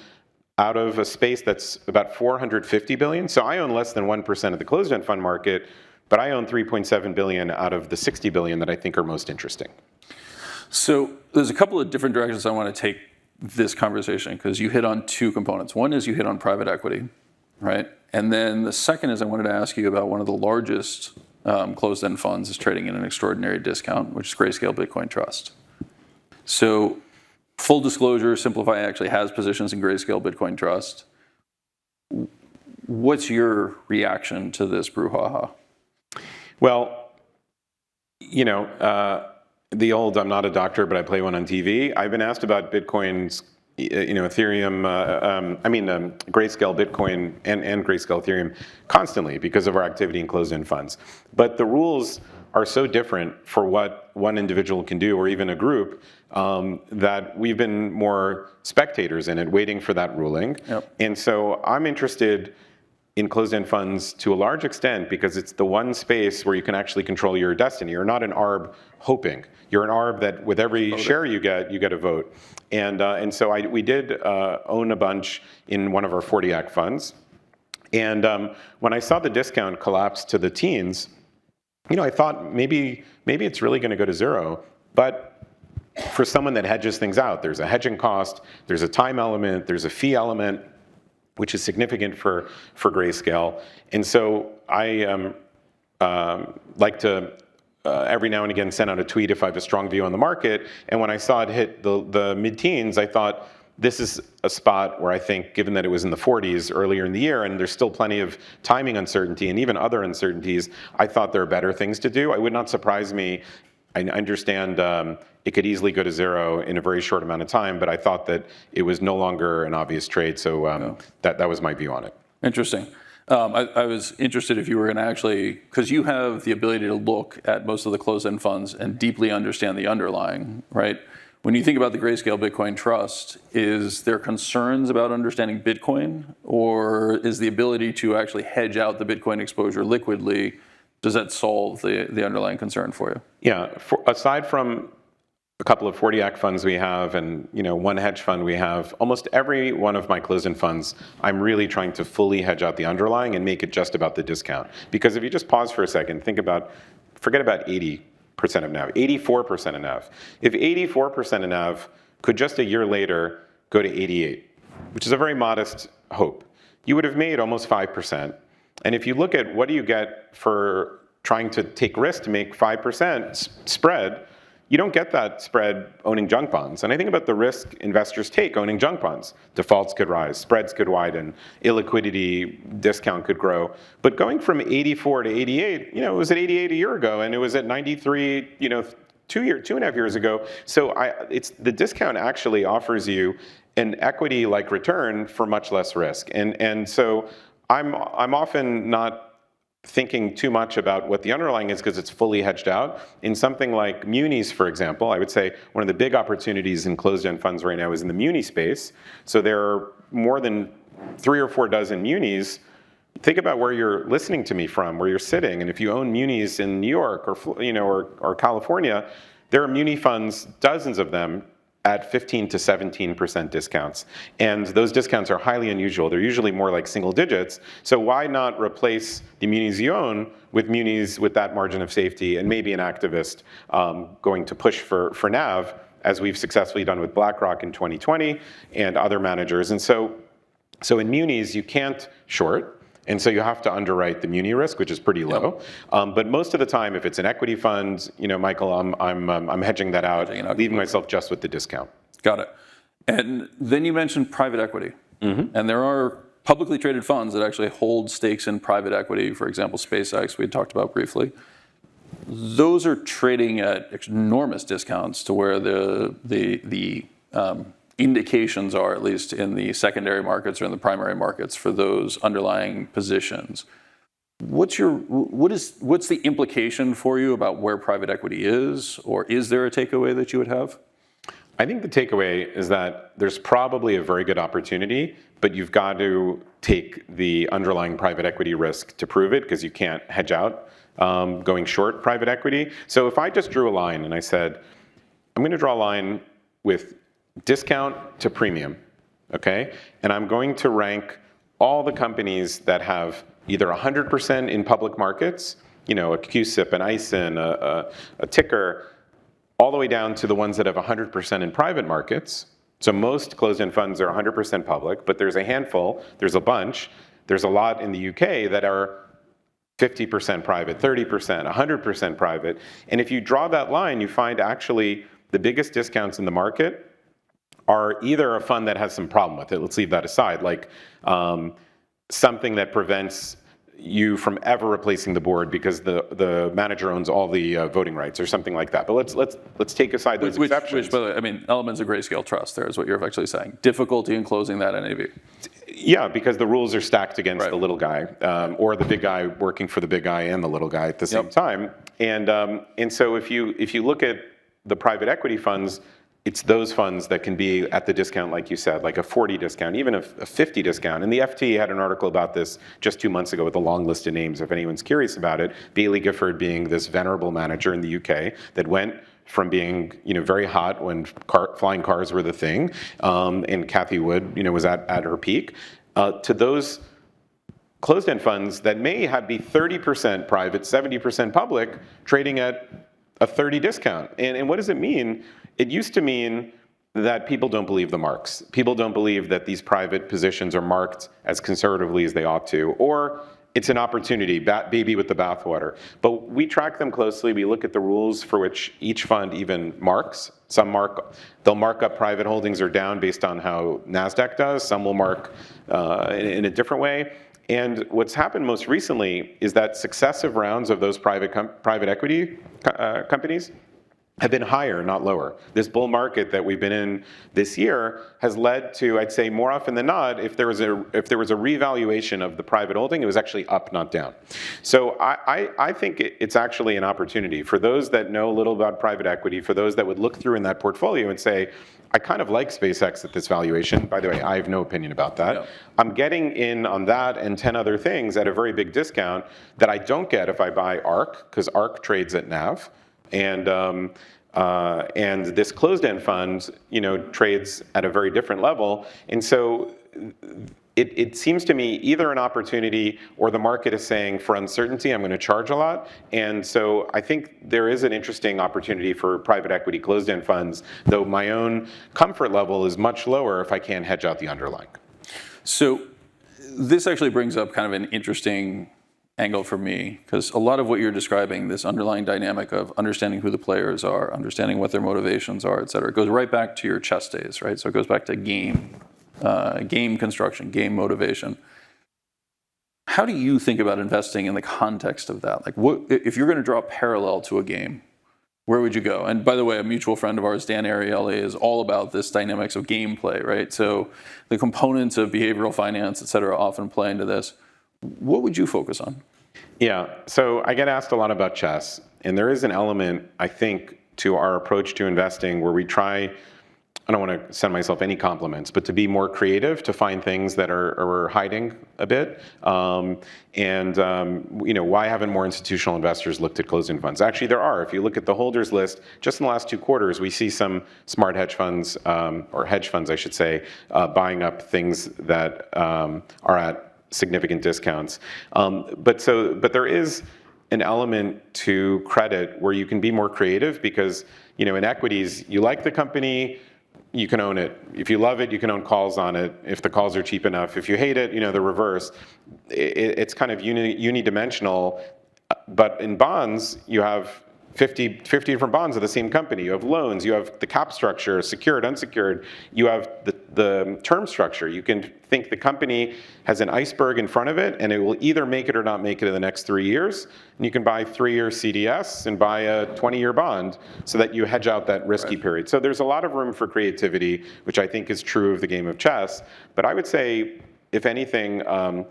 B: out of a space that's about 450 billion. So I own less than 1% of the closed-end fund market, but I own 3.7 billion out of the 60 billion that I think are most interesting.
A: So there's a couple of different directions I want to take this conversation, because you hit on two components. One is you hit on private equity, right? And then the second is I wanted to ask you about one of the largest closed-end funds is trading at an extraordinary discount, which is Grayscale Bitcoin Trust. So full disclosure, Simplify actually has positions in Grayscale Bitcoin Trust. What's your reaction to this brouhaha?
B: Well, the old, I'm not a doctor, but I play one on TV. I've been asked about Bitcoin's, Ethereum, Grayscale Bitcoin and Grayscale Ethereum constantly because of our activity in closed-end funds. But the rules are so different for what one individual can do, or even a group, that we've been more spectators in it, waiting for that ruling.
A: Yep.
B: And so I'm interested in closed-end funds to a large extent because it's the one space where you can actually control your destiny. You're not an ARB hoping. You're an ARB that with every share you get a vote. And so we did own a bunch in one of our 40 Act funds. And when I saw the discount collapse to the teens, I thought maybe it's really going to go to zero. But for someone that hedges things out, there's a hedging cost, there's a time element, there's a fee element, which is significant for Grayscale. And so I like to every now and again send out a tweet if I have a strong view on the market. And when I saw it hit the mid-teens, I thought, this is a spot where I think, given that it was in the 40s earlier in the year, and there's still plenty of timing uncertainty and even other uncertainties, I thought there are better things to do. It would not surprise me. I understand it could easily go to zero in a very short amount of time, but I thought that it was no longer an obvious trade, so that was my view on it.
A: Interesting. I was interested if you were going to actually, because you have the ability to look at most of the closed-end funds and deeply understand the underlying, right? When you think about the Grayscale Bitcoin Trust, is there concerns about understanding Bitcoin, or is the ability to actually hedge out the Bitcoin exposure liquidly, does that solve the underlying concern for you?
B: Yeah, aside from a couple of 40 Act funds we have and one hedge fund we have, almost every one of my closed-end funds, I'm really trying to fully hedge out the underlying and make it just about the discount. Because if you just pause for a second, forget about 80% of NAV, 84% of NAV. If 84% of NAV could just a year later go to 88, which is a very modest hope, you would have made almost 5%. And if you look at what do you get for trying to take risk to make 5% spread, you don't get that spread owning junk bonds. And I think about the risk investors take owning junk bonds. Defaults could rise, spreads could widen, illiquidity discount could grow. But going from 84 to 88, it was at 88 a year ago, and it was at 93, 2.5 years ago. So the discount actually offers you an equity-like return for much less risk. And so I'm often not thinking too much about what the underlying is because it's fully hedged out. In something like munis, for example, I would say one of the big opportunities in closed-end funds right now is in the muni space. So there are more than 3 or 4 dozen munis. Think about where you're listening to me from, where you're sitting, and if you own munis in New York or California, there are muni funds, dozens of them, at 15 to 17% discounts. And those discounts are highly unusual. They're usually more like single digits. So why not replace the munis you own with munis with that margin of safety and maybe an activist going to push for NAV, as we've successfully done with BlackRock in 2020 and other managers. And so in munis, you can't short. And so you have to underwrite the muni risk, which is pretty low. Yep. But most of the time, if it's an equity fund, Michael, I'm hedging that out, leaving myself just with the discount.
A: Got it. And then you mentioned private equity. Mm-hmm. And there are publicly traded funds that actually hold stakes in private equity. For example, SpaceX, we had talked about briefly. Those are trading at enormous discounts to where the indications are, at least in the secondary markets or in the primary markets, for those underlying positions. What's the implication for you about where private equity is, or is there a takeaway that you would have?
B: I think the takeaway is that there's probably a very good opportunity, but you've got to take the underlying private equity risk to prove it, because you can't hedge out going short private equity. So if I just drew a line and I said, I'm going to draw a line with discount to premium, okay? And I'm going to rank all the companies that have either 100% in public markets, a QSIP, an ISIN, a ticker, all the way down to the ones that have 100% in private markets. So most closed-end funds are 100% public, but there's a handful, there's a bunch, there's a lot in the UK that are 50% private, 30%, 100% private. And if you draw that line, you find actually the biggest discounts in the market are either a fund that has some problem with it, let's leave that aside, like something that prevents you from ever replacing the board because the manager owns all the voting rights or something like that. But let's take aside those exceptions.
A: Which, by the way, elements of Grayscale Trust there is what you're actually saying. Difficulty in closing that NAV.
B: Yeah, because the rules are stacked against
A: Right.
B: the little guy, or the big guy working for the big guy and the little guy at the same time. And so if you look at the private equity funds, it's those funds that can be at the discount, like you said, like a 40 discount, even a 50 discount. And the FT had an article about this just 2 months ago with a long list of names, if anyone's curious about it. Bailey Gifford being this venerable manager in the UK that went from being very hot when flying cars were the thing, and Cathie Wood was at her peak, to those closed-end funds that may be 30% private, 70% public, trading at a 30 discount. And what does it mean? It used to mean that people don't believe the marks. People don't believe that these private positions are marked as conservatively as they ought to, or it's an opportunity, baby with the bathwater. But we track them closely. We look at the rules for which each fund even marks. They'll mark up private holdings or down based on how NASDAQ does. Some will mark in a different way. And what's happened most recently is that successive rounds of those private equity companies have been higher, not lower. This bull market that we've been in this year has led to, I'd say more often than not, if there was a revaluation of the private holding, it was actually up, not down. So I think it's actually an opportunity for those that know a little about private equity, for those that would look through in that portfolio and say, I kind of like SpaceX at this valuation. By the way, I have no opinion about that. Yeah. I'm getting in on that and 10 other things at a very big discount that I don't get if I buy ARK, because ARK trades at NAV. And this closed-end fund, trades at a very different level. And so it seems to me either an opportunity or the market is saying for uncertainty, I'm going to charge a lot. And so I think there is an interesting opportunity for private equity closed-end funds, though my own comfort level is much lower if I can't hedge out the underlying.
A: So this actually brings up kind of an interesting angle for me, because a lot of what you're describing, this underlying dynamic of understanding who the players are, understanding what their motivations are, et cetera, it goes right back to your chess days, right? So it goes back to game construction, game motivation. How do you think about investing in the context of that? Like, what if you're going to draw a parallel to a game, where would you go? And by the way, a mutual friend of ours, Dan Ariely, is all about this dynamics of gameplay, right? So the components of behavioral finance, et cetera, often play into this. What would you focus on?
B: Yeah, so I get asked a lot about chess, and there is an element, I think, to our approach to investing where we try, I don't want to send myself any compliments, but to be more creative, to find things that are hiding a bit. Why haven't more institutional investors looked at closed-end funds? Actually, there are. If you look at the holders list, just in the last 2 quarters, we see some smart hedge funds, or hedge funds, I should say, buying up things that are at significant discounts. But there is an element to credit where you can be more creative because, in equities, you like the company, you can own it. If you love it, you can own calls on it if the calls are cheap enough. If you hate it, the reverse. It's kind of unidimensional. But in bonds, you have 50 different bonds of the same company. You have loans, you have the cap structure, secured, unsecured, you have the term structure. You can think the company has an iceberg in front of it and it will either make it or not make it in the next 3 years. And you can buy 3-year CDS and buy a 20-year bond so that you hedge out that risky period. So there's a lot of room for creativity, which I think is true of the game of chess. But I would say, if anything, I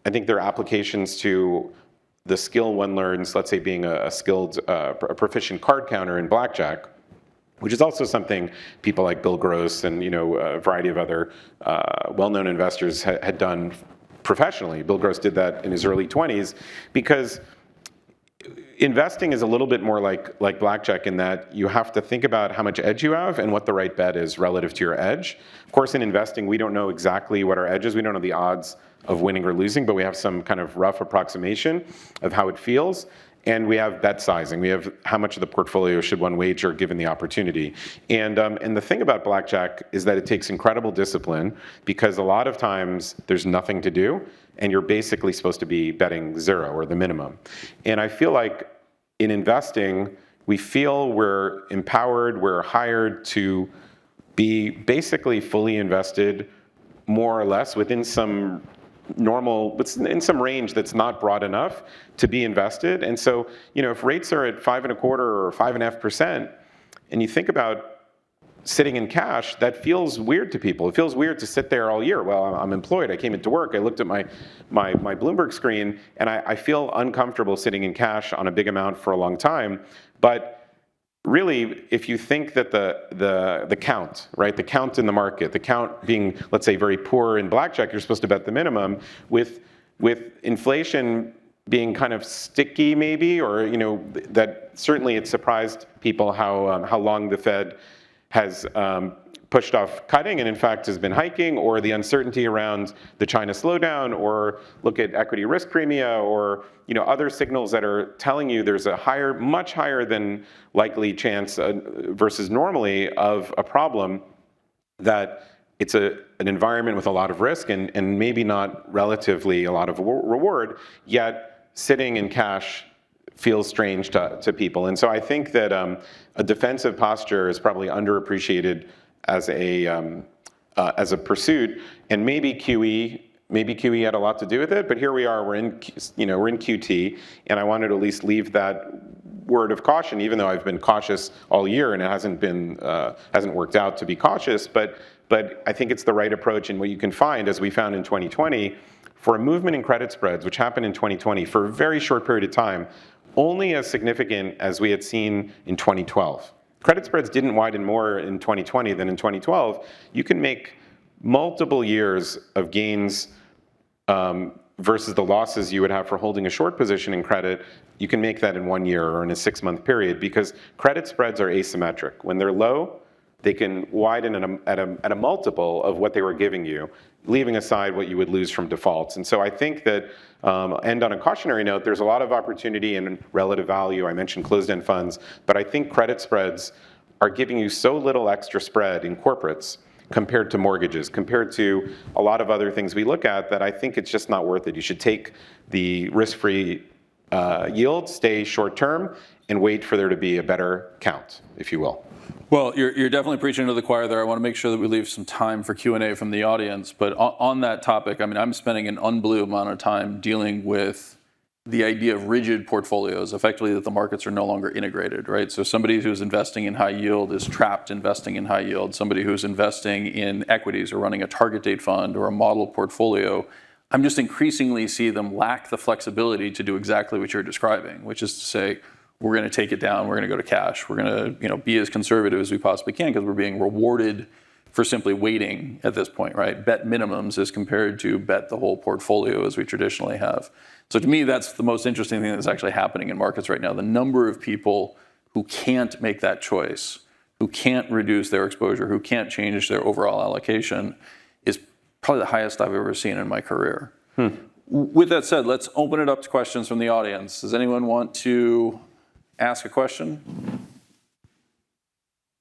B: think there are applications to the skill one learns, let's say being a skilled, a proficient card counter in blackjack, which is also something people like Bill Gross and a variety of other well-known investors had done professionally. Bill Gross did that in his early 20s because investing is a little bit more like blackjack in that you have to think about how much edge you have and what the right bet is relative to your edge. Of course, in investing, we don't know exactly what our edge is. We don't know the odds of winning or losing, but we have some kind of rough approximation of how it feels. And we have bet sizing. We have how much of the portfolio should one wager given the opportunity. And the thing about blackjack is that it takes incredible discipline because a lot of times there's nothing to do and you're basically supposed to be betting zero or the minimum. And I feel like in investing, we feel we're empowered, we're hired to be basically fully invested more or less within some normal, in some range that's not broad enough to be invested. And so, if rates are at 5.25% or 5.5%, and you think about sitting in cash, that feels weird to people. It feels weird to sit there all year. Well, I'm employed. I came into work. I looked at my Bloomberg screen, and I feel uncomfortable sitting in cash on a big amount for a long time. But really, if you think that the count, right, the count in the market, the count being, let's say, very poor in blackjack, you're supposed to bet the minimum. With inflation being kind of sticky, maybe, or that certainly it surprised people how long the Fed has pushed off cutting and in fact has been hiking, or the uncertainty around the China slowdown, or look at equity risk premia, or other signals that are telling you there's a much higher than likely chance versus normally of a problem, that it's an environment with a lot of risk and maybe not relatively a lot of reward, yet sitting in cash feels strange to people. And so I think that a defensive posture is probably underappreciated as a pursuit, and maybe QE had a lot to do with it, but here we are, we're in QT, and I wanted to at least leave that word of caution, even though I've been cautious all year and it hasn't worked out to be cautious, but I think it's the right approach. And what you can find, as we found in 2020, for a movement in credit spreads, which happened in 2020 for a very short period of time, only as significant as we had seen in 2012. Credit spreads didn't widen more in 2020 than in 2012. You can make multiple years of gains versus the losses you would have for holding a short position in credit. You can make that in 1 year or in a 6-month period, because credit spreads are asymmetric. When they're low, they can widen at a multiple of what they were giving you, leaving aside what you would lose from defaults. And so I think that, and on a cautionary note, there's a lot of opportunity in relative value. I mentioned closed-end funds, but I think credit spreads are giving you so little extra spread in corporates compared to mortgages, compared to a lot of other things we look at, that I think it's just not worth it. You should take the risk-free yield, stay short-term, and wait for there to be a better count, if you will.
A: Well, you're definitely preaching to the choir there. I want to make sure that we leave some time for Q&A from the audience. But on that topic, I mean, I'm spending an unbelievable amount of time dealing with the idea of rigid portfolios, effectively that the markets are no longer integrated, right? So somebody who's investing in high yield is trapped investing in high yield. Somebody who's investing in equities or running a target date fund or a model portfolio, I'm just increasingly see them lack the flexibility to do exactly what you're describing, which is to say, we're going to take it down, we're going to go to cash, we're going to be as conservative as we possibly can because we're being rewarded for simply waiting at this point, right? Bet minimums as compared to bet the whole portfolio as we traditionally have. So to me, that's the most interesting thing that's actually happening in markets right now. The number of people who can't make that choice, who can't reduce their exposure, who can't change their overall allocation is probably the highest I've ever seen in my career. With that said, let's open it up to questions from the audience. Does anyone want to ask a question?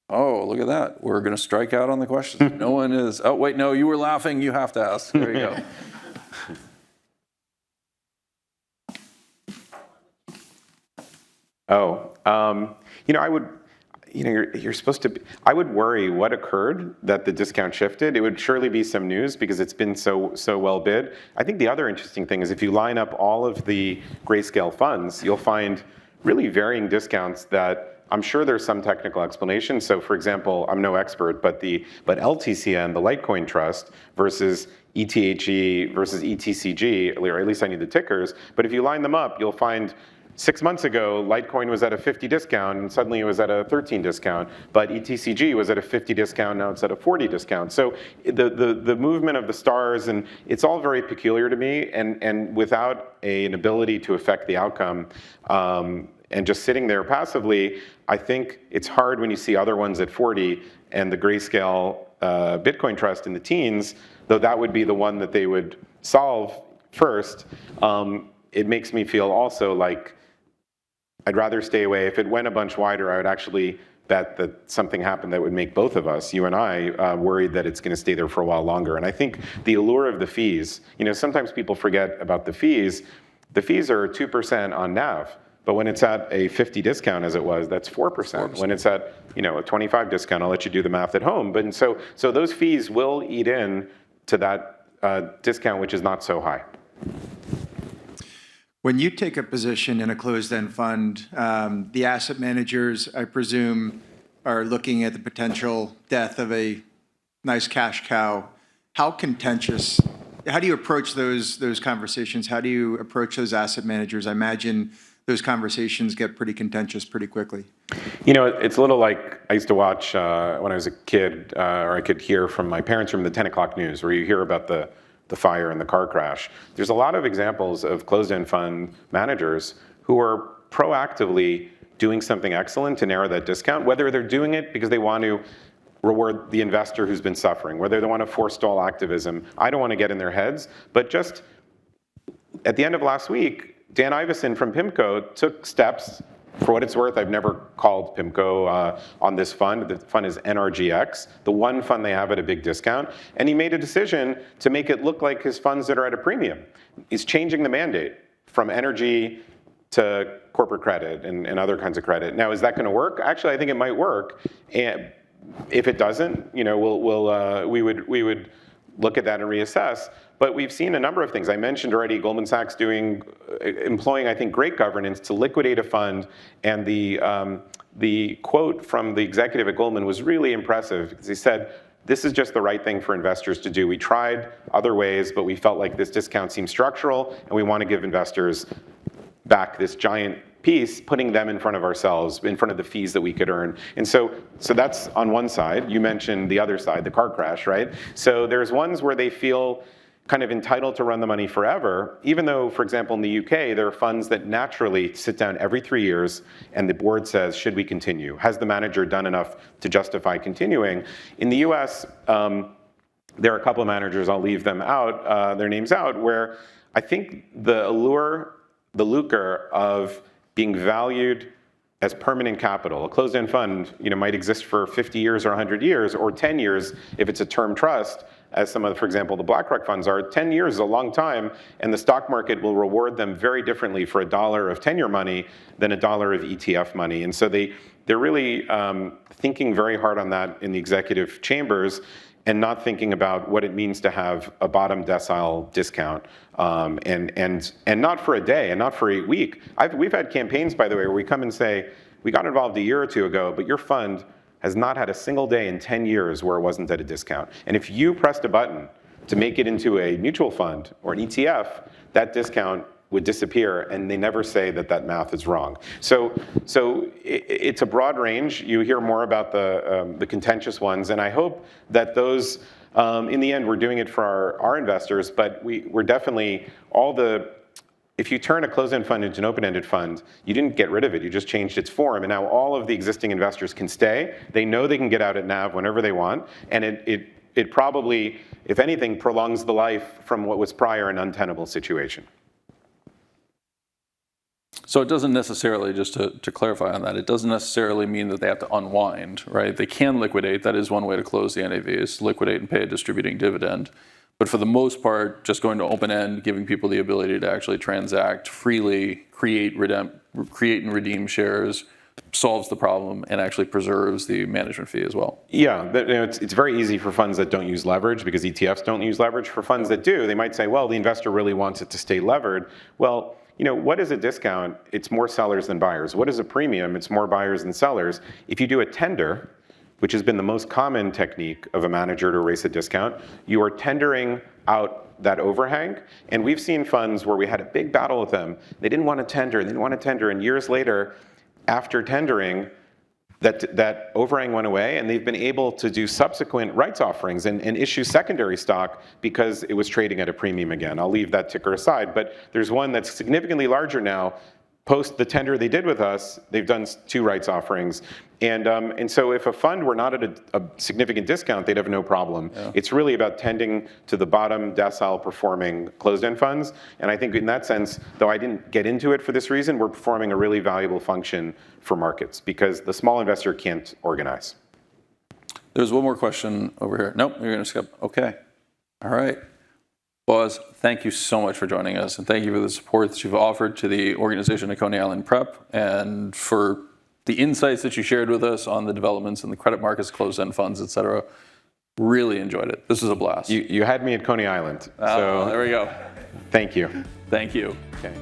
A: Oh, look at that. We're going to strike out on the questions. No one is. Oh, wait, no, you were laughing. You have to ask. There you go.
B: I would, you're supposed to, I would worry what occurred that the discount shifted. It would surely be some news because it's been so well bid. I think the other interesting thing is if you line up all of the grayscale funds, you'll find really varying discounts that I'm sure there's some technical explanation. So for example, I'm no expert, but LTCN, the Litecoin Trust, versus ETHE versus ETCG, or at least I need the tickers. But if you line them up, you'll find 6 months ago, Litecoin was at a 50 discount, and suddenly it was at a 13 discount. But ETCG was at a 50 discount, now it's at a 40 discount. So the movement of the stars, and it's all very peculiar to me, and without an ability to affect the outcome, and just sitting there passively, I think it's hard when you see other ones at 40 and the grayscale Bitcoin Trust in the teens, though that would be the one that they would solve first. It makes me feel also like I'd rather stay away. If it went a bunch wider, I would actually bet that something happened that would make both of us, you and I, worried that it's going to stay there for a while longer. And I think the allure of the fees, sometimes people forget about the fees. The fees are 2% on NAV. But when it's at a 50 discount, as it was, that's 4%. When it's at a 25 discount, I'll let you do the math at home. But so those fees will eat in to that discount, which is not so high.
C: When you take a position in a closed-end fund, the asset managers, I presume, are looking at the potential death of a nice cash cow. How do you approach those conversations? How do you approach those asset managers? I imagine those conversations get pretty contentious pretty quickly.
B: You know, it's a little like I used to watch when I was a kid, or I could hear from my parents from the 10 o'clock news, where you hear about the fire and the car crash. There's a lot of examples of closed-end fund managers who are proactively doing something excellent to narrow that discount, whether they're doing it because they want to reward the investor who's been suffering, whether they want to forestall activism. I don't want to get in their heads, but just at the end of last week, Dan Iveson from PIMCO took steps. For what it's worth, I've never called PIMCO on this fund. The fund is NRGX, the one fund they have at a big discount. And he made a decision to make it look like his funds that are at a premium. He's changing the mandate from energy to corporate credit and other kinds of credit. Now, is that going to work? Actually, I think it might work. And if it doesn't, you know, we would look at that and reassess. But we've seen a number of things. I mentioned already Goldman Sachs employing, I think, great governance to liquidate a fund. And the quote from the executive at Goldman was really impressive, because he said, "This is just the right thing for investors to do. We tried other ways, but we felt like this discount seemed structural, and we want to give investors back this giant piece, putting them in front of ourselves, in front of the fees that we could earn." And so that's on one side. You mentioned the other side, the car crash, right? So there's ones where they feel kind of entitled to run the money forever, even though, for example, in the UK, there are funds that naturally sit down every 3 years, and the board says, should we continue? Has the manager done enough to justify continuing? In the US, there are a couple of managers, I'll leave them out, their names out, where I think the lucre of being valued as permanent capital. A closed-end fund, you know, might exist for 50 years or 100 years, or 10 years if it's a term trust, as some of the, for example, the BlackRock funds are. 10 years is a long time, and the stock market will reward them very differently for $1 of 10-year money than $1 of ETF money. And so they're really thinking very hard on that in the executive chambers, and not thinking about what it means to have a bottom decile discount, and not for a day and not for a week. We've had campaigns, by the way, where we come and say, we got involved a year or two ago, but your fund has not had a single day in 10 years where it wasn't at a discount. And if you pressed a button to make it into a mutual fund or an ETF, that discount would disappear, and they never say that math is wrong. So it's a broad range. You hear more about the contentious ones, and I hope that those, in the end, we're doing it for our investors, but we're definitely, if you turn a closed-end fund into an open-ended fund, you didn't get rid of it, you just changed its form, and now all of the existing investors can stay. They know they can get out at NAV whenever they want, and it probably, if anything, prolongs the life from what was prior an untenable situation.
A: So it doesn't necessarily, just to clarify on that, it doesn't necessarily mean that they have to unwind, right? They can liquidate. That is one way to close the NAVs, liquidate and pay a distributing dividend. But for the most part, just going to open end, giving people the ability to actually transact freely, create and redeem shares, solves the problem and actually preserves the management fee as well.
B: Yeah, it's very easy for funds that don't use leverage, because ETFs don't use leverage. For funds that do, they might say, well, the investor really wants it to stay levered. Well, you know, what is a discount? It's more sellers than buyers. What is a premium? It's more buyers than sellers. If you do a tender, which has been the most common technique of a manager to erase a discount, you are tendering out that overhang. And we've seen funds where we had a big battle with them. They didn't want to tender, and years later, after tendering, that overhang went away, and they've been able to do subsequent rights offerings and issue secondary stock because it was trading at a premium again. I'll leave that ticker aside, but there's one that's significantly larger now. Post the tender they did with us, they've done 2 rights offerings. And so if a fund were not at a significant discount, they'd have no problem. Yeah. It's really about tending to the bottom decile performing closed-end funds. And I think in that sense, though I didn't get into it for this reason, we're performing a really valuable function for markets, because the small investor can't organize.
A: There's one more question over here. Nope, you're going to skip. Okay. All right. Boaz, thank you so much for joining us, and thank you for the support that you've offered to the organization at Coney Island Prep, and for the insights that you shared with us on the developments in the credit markets, closed-end funds, et cetera. Really enjoyed it. This was a blast.
B: You had me at Coney Island.
A: So there we go.
B: Thank you.
A: Thank you.
B: Okay.